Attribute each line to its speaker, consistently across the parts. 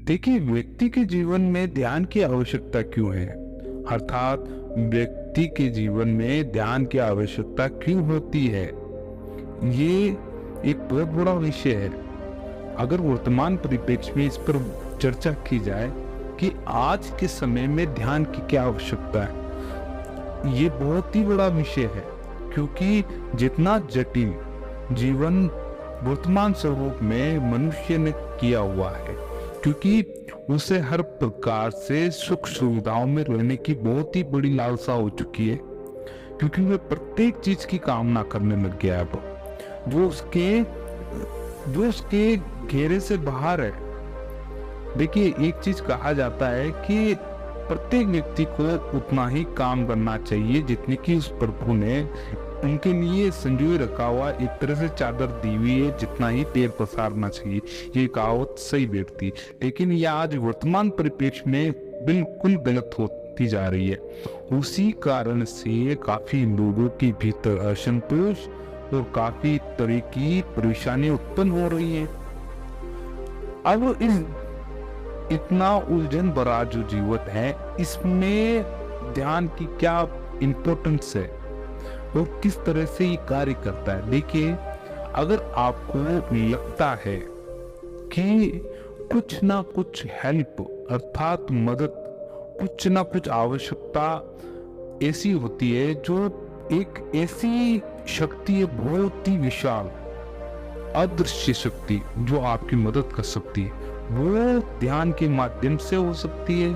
Speaker 1: देखिए, व्यक्ति के जीवन में ध्यान की आवश्यकता क्यों है? अर्थात व्यक्ति के जीवन में ध्यान की आवश्यकता क्यों होती है? ये एक बहुत बड़ा विषय है। अगर वर्तमान परिप्रेक्ष्य में इस पर चर्चा की जाए कि आज के समय में ध्यान की क्या आवश्यकता है, ये बहुत ही बड़ा विषय है, क्योंकि जितना जटिल जीवन वर्तमान स्वरूप में मनुष्य ने किया हुआ है, क्योंकि उसे हर प्रकार से सुख सुविधाओं में रहने की बहुत ही बड़ी लालसा हो चुकी है, क्योंकि वह प्रत्येक चीज की कामना करने लग गया है अब जो उसके घेरे से बाहर है। देखिए, एक चीज कहा जाता है कि प्रत्येक व्यक्ति को उतना ही काम करना चाहिए जितने की उस प्रभु ने उनके लिए संजोए रखा हुआ एक तरह से चादर दी हुई है, जितना ही पैर पसारना चाहिए। ये कहावत सही बैठती, लेकिन यह आज वर्तमान परिप्रेक्ष्य में बिल्कुल गलत होती जा रही है। उसी कारण से काफी लोगों के भीतर असंतोष और काफी तरह की परेशानी उत्पन्न हो रही है। अब इस इतना उलझन भरा जो जीवन है, इसमें ध्यान की क्या इम्पोर्टेंस है और किस तरह से ये कार्य करता है? देखिए, अगर आपको लगता है कि कुछ ना कुछ हेल्प अर्थात मदद, कुछ ना कुछ आवश्यकता ऐसी होती है जो एक ऐसी शक्ति है, बहुत ही विशाल अदृश्य शक्ति जो आपकी मदद कर सकती है, वो ध्यान के माध्यम से हो सकती है।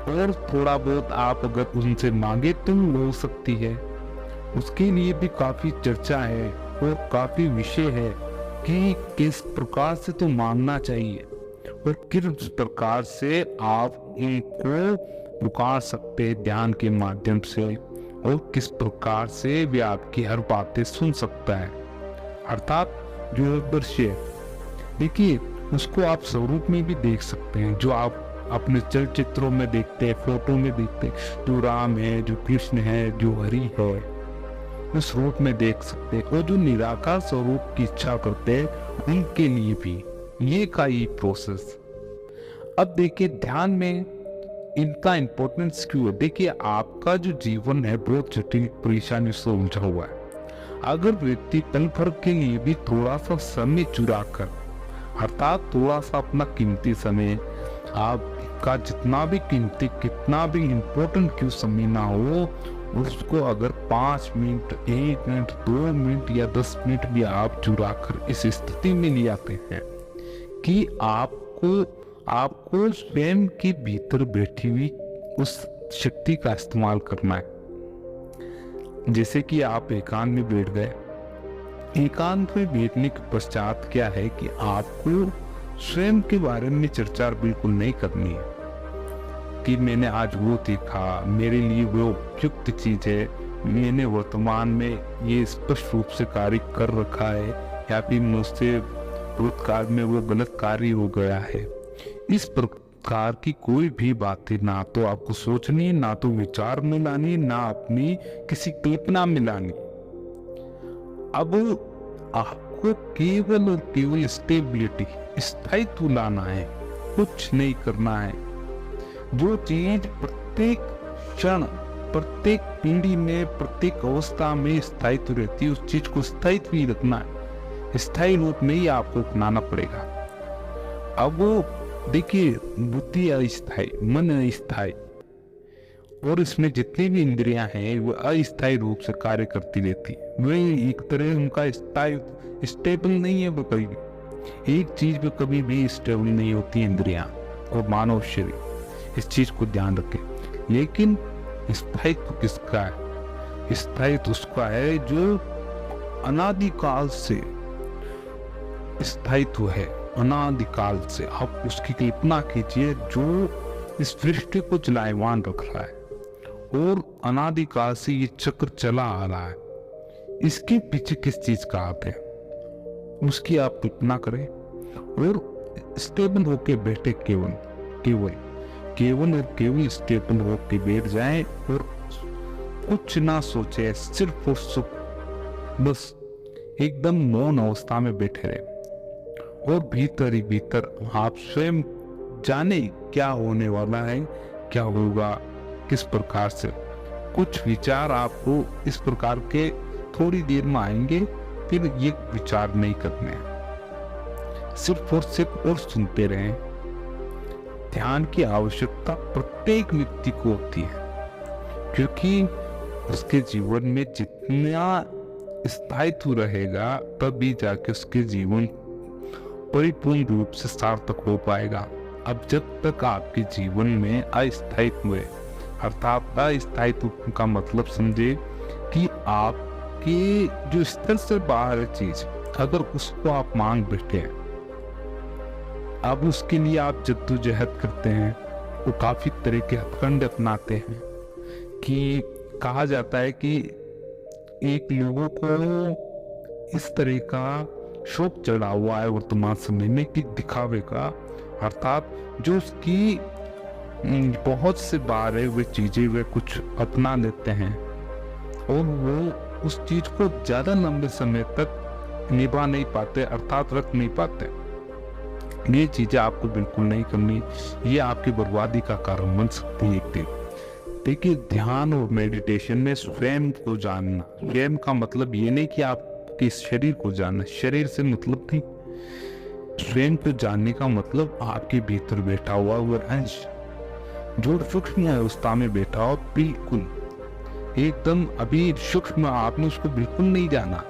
Speaker 1: और थोड़ा बहुत आप अगर उनसे मांगे तो हो सकती है। उसके लिए भी काफी चर्चा है और काफी विषय है कि किस प्रकार से तो मांगना चाहिए और किस प्रकार से आप इनको पुकार सकते हैं ध्यान के माध्यम से, और किस प्रकार से भी आपकी हर बातें सुन सकता है। अर्थात जो दृश्य, देखिए, उसको आप स्वरूप में भी देख सकते हैं, जो आप अपने चलचित्रों में देखते हैं, फोटो में देखते हैं। जो राम है, जो कृष्ण है, जो हरि है, उस रूप में देख सकते हैं। और जो निराकार स्वरूप की इच्छा करते हैं, उनके लिए भी ये का ही प्रोसेस। अब देखिए, ध्यान में इनका इंपॉर्टेंस क्यों है? देखिए, आपका जो जीवन है बहुत जटिल परेशानी से उलझा हुआ है। अगर व्यक्ति पल भर के लिए भी थोड़ा सा समय चुरा कर, अर्थात थोड़ा सा अपना कीमती समय, आपका जितना भी कीमती, कितना भी इम्पोर्टेंट क्यों समय ना हो, उसको अगर 5 मिनट, 1 मिनट, 2 मिनट या 10 मिनट भी आप चुरा कर इस स्थिति में ले आते हैं कि आपको स्वयं के भीतर बैठी हुई उस शक्ति का इस्तेमाल करना है। जैसे कि आप एकांत में बैठ गए, एकांत में बैठने के पश्चात क्या है कि आपको स्वयं के बारे में चर्चा बिल्कुल नहीं करनी है कि मैंने आज वो देखा, मेरे लिए वो उपयुक्त चीज है, मैंने वर्तमान में ये स्पष्ट रूप से कार्य कर रखा है, या फिर मुझसे भूतकाल में वो गलत कार्य हो गया है। इस प्रकार की कोई भी बातें ना तो आपको सोचनी, ना तो विचार में लानी, ना अपनी किसी कल्पना में लानी। अब आपको केवल और केवल स्टेबिलिटी, स्थायित्व लाना है, कुछ नहीं करना है। जो चीज प्रत्येक क्षण, प्रत्येक पीढ़ी में, प्रत्येक अवस्था में स्थायित्व रहती है, उस चीज को स्थायित्व ही रखना है। स्थायी रूप में ही आपको अपनाना पड़ेगा। अब वो देखिए, बुद्धि अस्थायी, मन अस्थायी, और इसमें जितनी भी इंद्रियां हैं वो अस्थायी रूप से कार्य करती रहती है। वे एक तरह उनका स्टेबल नहीं है। वो कभी भी एक चीज पे कभी भी स्टेबल नहीं होती इंद्रियां और मानव शरीर। इस चीज को ध्यान रखें। लेकिन स्थायित्व किसका है? स्थायित्व उसका है जो अनादिकाल से स्थायित्व है। अनादिकाल से आप उसकी कल्पना कीजिए, जो इस सृष्टि को चलायमान रख रहा है और अनादिकाल से ये चक्र चला आ रहा है। इसके पीछे किस चीज का हाथ है, उसकी आप कल्पना करें और स्टेबल होके बैठे, केवल और केवल स्टेबल होके बैठ जाएं और कुछ ना सोचे, सिर्फ और सिर्फ बस एकदम मौन अवस्था में बैठे रहे, और भीतर ही भीतर आप स्वयं जाने क्या होने वाला है, क्या होगा, किस प्रकार से। कुछ विचार आपको इस प्रकार के थोड़ी देर में आएंगे, फिर ये विचार नहीं करने हैं, सिर्फ और सिर्फ और सुनते रहें। ध्यान की आवश्यकता प्रत्येक व्यक्ति को होती है, क्योंकि उसके जीवन में जितना स्थायित्व रहेगा तभी जाके उसके जीवन परिपूर्ण रूप से सार्थक हो पाएगा। अब जब तक आपके जीवन में अस्थायित्व है, अर्थात अस्थायित्व का मतलब समझे कि आपके जो स्तर से बाहर है चीज, अगर उसको आप मांग बैठे हैं, अब उसके लिए आप जद्दोजहद करते हैं, वो काफी तरह के हथकंडे अपनाते हैं। कि कहा जाता है कि एक लोगों को इस तरह का शौक चढ़ा हुआ है वर्तमान समय में कि दिखावे का, अर्थात जो उसकी बहुत से बार है वे चीजें वे कुछ अपना लेते हैं और वो उस चीज को ज्यादा लंबे समय तक निभा नहीं पाते, अर्थात रख नहीं पाते। ये चीजें आपको बिल्कुल नहीं करनी, ये आपकी बर्बादी का कारण बन सकती है एक दिन। देखिए, ध्यान और मेडिटेशन में स्वयं को जानना, स्वयं का मतलब ये नहीं कि आपके शरीर को जानना, शरीर से मतलब नहीं। स्वयं को जानने का मतलब आपके भीतर बैठा हुआ वो अंश जो सूक्ष्म अवस्था में बैठा हो, बिल्कुल एकदम अभी सूक्ष्म, आपने उसको बिल्कुल नहीं जाना।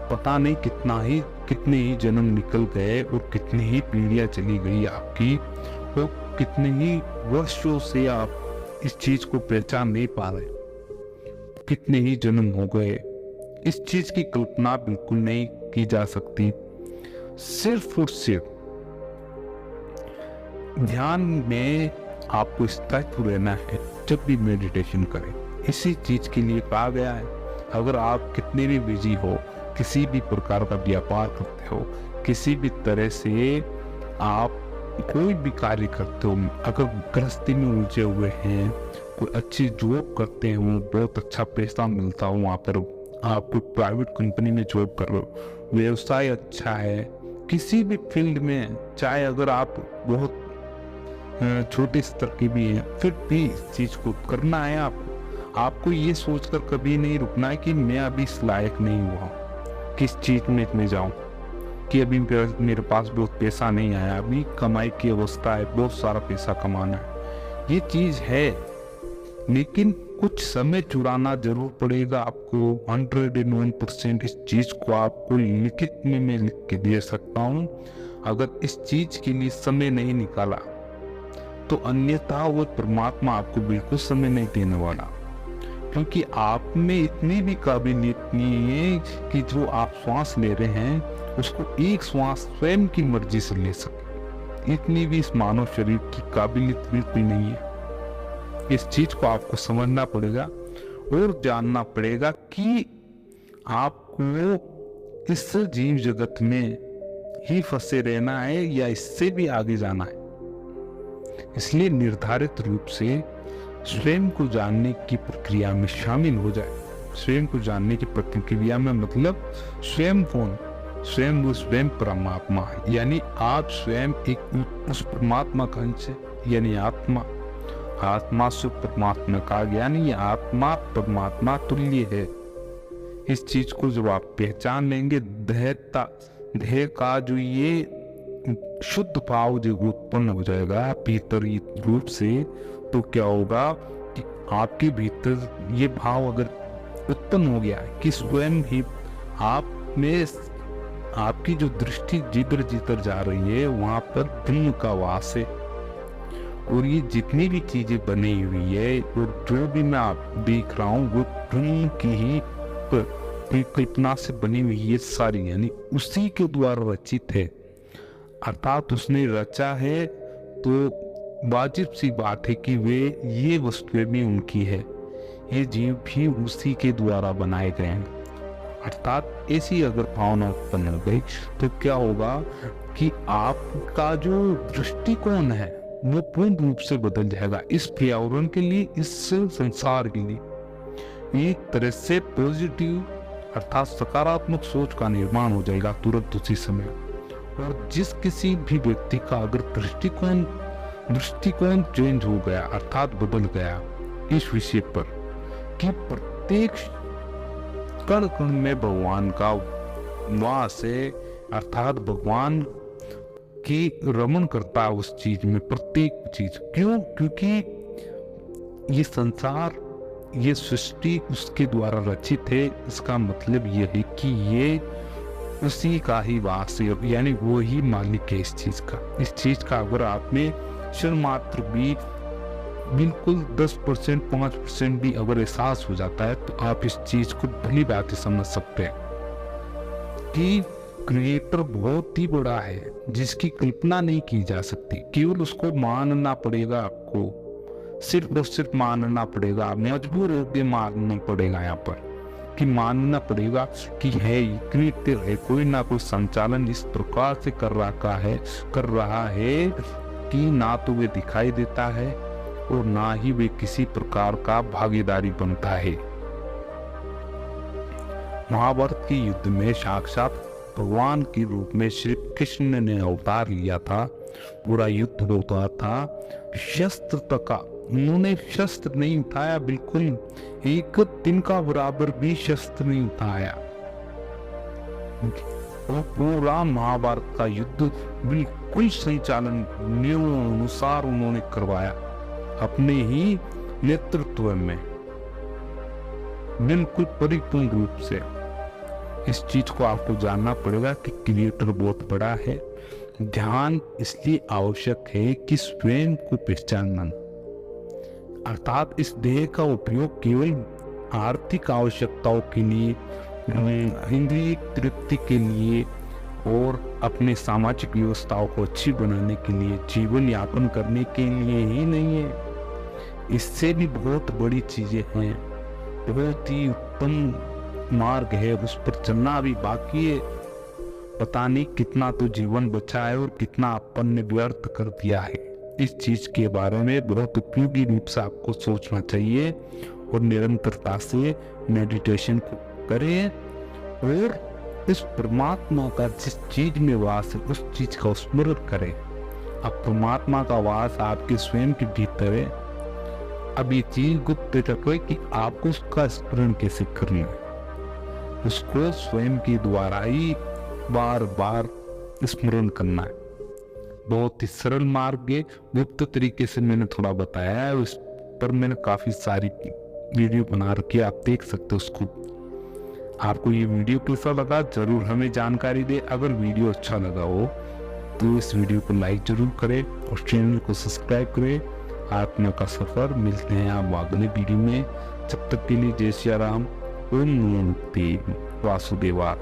Speaker 1: पता नहीं कितने ही जन्म निकल गए और कितनी ही पीढ़ियां चली गई आपकी, और कितने ही वर्षों से आप इस चीज को पहचान नहीं पा रहे, कितने ही जन्म हो गए। इस चीज की कल्पना बिल्कुल नहीं की जा सकती। सिर्फ और सिर्फ ध्यान में आपको स्थायित्व रहना है जब भी मेडिटेशन करें। इसी चीज के लिए कहा गया है। अगर आप कितने भी बिजी हो, किसी भी प्रकार का व्यापार करते हो, किसी भी तरह से आप कोई भी कार्य करते हो, अगर गृहस्थी में उलझे हुए हैं, कोई अच्छी जॉब करते हैं, बहुत अच्छा पैसा मिलता हो वहाँ पर, आप कोई प्राइवेट कंपनी में जॉब कर रहे हो, व्यवसाय अच्छा है, किसी भी फील्ड में, चाहे अगर आप बहुत छोटे स्तर की भी हैं, फिर भी इस चीज को करना है। आपको ये सोचकर कभी नहीं रुकना है कि मैं अभी इस लायक नहीं हुआ, किस चीज में जाऊं, कि अभी मेरे पास बहुत पैसा नहीं आया, अभी कमाई की अवस्था है, बहुत सारा पैसा कमाना है। ये चीज है, लेकिन कुछ समय चुराना जरूर पड़ेगा आपको। 101% इस चीज को आपको लिखित में मैं लिख के दे सकता हूँ। अगर इस चीज के लिए समय नहीं निकाला तो अन्यथा वो परमात्मा आपको बिल्कुल समय नहीं देने वाला, क्योंकि आप में इतनी भी काबिलियत नहीं है कि जो आप श्वास ले रहे हैं उसको एक श्वास स्वयं की मर्जी से ले सके। इतनी भी इस मानव शरीर की काबिलियत बिल्कुल नहीं है। इस चीज को आपको समझना पड़ेगा और जानना पड़ेगा कि आपको इस जीव जगत में ही फंसे रहना है या इससे भी आगे जाना है। इसलिए निर्धारित रूप से स्वयं को जानने की प्रक्रिया में शामिल हो जाए। स्वयं को जानने की प्रक्रिया में मतलब स्वयं कौन? स्वयं वो स्वयं परमात्मा है, यानी आप स्वयं एक उस परमात्मा का अंश है, यानी आत्मा। आत्मा से परमात्मा का ज्ञान, ये आत्मा परमात्मा तुल्य है। इस चीज को जब आप पहचान लेंगे, देह का जो ये शुद्ध भाव जो उत्पन्न हो जाएगा भीतर रूप से, तो क्या होगा कि आपके भीतर ये भाव अगर उत्पन्न हो गया है कि स्वयं ही आप में, आपकी जो दृष्टि जिधर जिधर जा रही है वहां पर ब्रह्म का वास है, और ये जितनी भी चीजें बनी हुई है और जो भी मैं आप देख रहा हूँ वो ब्रह्म की ही कल्पना से बनी हुई है सारी, यानी उसी के द्वारा रचित है। अर्थात उसने रचा है तो वाजिब सी बात है कि वे ये वस्तुएं भी उनकी है, ये जीव भी उसी के द्वारा बनाए गए हैं। अर्थात ऐसी अगर भावना उत्पन्न हो गई तो क्या होगा कि आपका जो दृष्टिकोण है वो पूर्ण रूप से बदल जाएगा इस पर्यावरण के लिए, इस संसार के लिए। एक तरह से पॉजिटिव अर्थात सकारात्मक सोच का निर्माण हो जाएगा तुरंत उसी समय। और जिस किसी भी व्यक्ति का अगर दृष्टिकोण दृष्टिकोण चेंज हो गया, अर्थात बदल गया इस विषय पर कि प्रत्येक कण कण में भगवान का वास है, अर्थात भगवान की रमण करता है उस चीज में, प्रत्येक चीज। क्यों? क्योंकि ये संसार, ये सृष्टि उसके द्वारा रचित है। इसका मतलब ये है कि ये उसी का ही वास है, यानी वो ही मालिक है इस चीज का। इस चीज का अगर आप में क्षण मात्र भी बिल्कुल 10%, 5% भी अगर एहसास हो जाता है तो आप इस चीज को भली बात समझ सकते हैं कि क्रिएटर बहुत ही बड़ा है, जिसकी कल्पना नहीं की जा सकती। केवल उसको मानना पड़ेगा, आपको सिर्फ और सिर्फ मानना पड़ेगा, मजबूर होकर मानना पड़ेगा यहाँ पर, कि मानना पड़ेगा कि है क्रिएटर है, कोई ना कोई संचालन इस प्रकार से कर रहा है कि ना तो वे दिखाई देता है और ना ही वे किसी प्रकार का भागीदारी बनता है। महाभारत के युद्ध में साक्षात भगवान के रूप में श्री कृष्ण ने अवतार लिया था। पूरा युद्ध होता था शस्त्र तक, उन्होंने शस्त्र नहीं उठाया, बिल्कुल एक तिनका बराबर भी शस्त्र नहीं उठाया। और पूरा महाभारत का युद्ध बिल्कुल संचालन नियमों अनुसार उन्होंने करवाया, अपने ही नेतृत्व में, बिल्कुल परिपूर्ण रूप से। इस चीज को आपको जानना पड़ेगा कि क्रिएटर बहुत बड़ा है। ध्यान इसलिए आवश्यक है कि स्वयं को पहचानना, अर्थात इस देह का उपयोग केवल आर्थिक आवश्यकताओं के लिए, इंद्रिय तृप्ति के लिए और अपने सामाजिक व्यवस्थाओं को अच्छी बनाने के लिए, जीवन यापन करने के लिए ही नहीं है। इससे भी बहुत बड़ी चीजें हैं, बहुत ही उत्तम मार्ग है, उस पर चलना भी बाकी है। पता नहीं कितना तो जीवन बचा है और कितना अपन ने व्यर्थ कर दिया है। इस चीज के बारे में बहुत उपयोगी रूप से आपको सोचना चाहिए और निरंतरता से मेडिटेशन को करें और इस परमात्मा का जिस चीज में वास है उस चीज का स्मरण करें। अब परमात्मा का वास आपके स्वयं के भीतर है। अब ये चीज गुप्त रखे कि आपको उसका स्मरण कैसे करना है, उसको स्वयं के द्वारा ही बार बार स्मरण करना है। बहुत ही सरल मार्ग है, गुप्त तरीके से मैंने थोड़ा बताया है, उस पर मैंने काफी सारी वीडियो बना रखी है, आप देख सकते हो उसको। आपको ये वीडियो कैसा लगा जरूर हमें जानकारी दे। अगर वीडियो अच्छा लगा हो तो इस वीडियो को लाइक जरूर करें और चैनल को सब्सक्राइब करें। आत्मा का सफर, मिलते हैं आप अगले वीडियो में। जब तक के लिए जय श्री राम, ओम नमो वासुदेवा।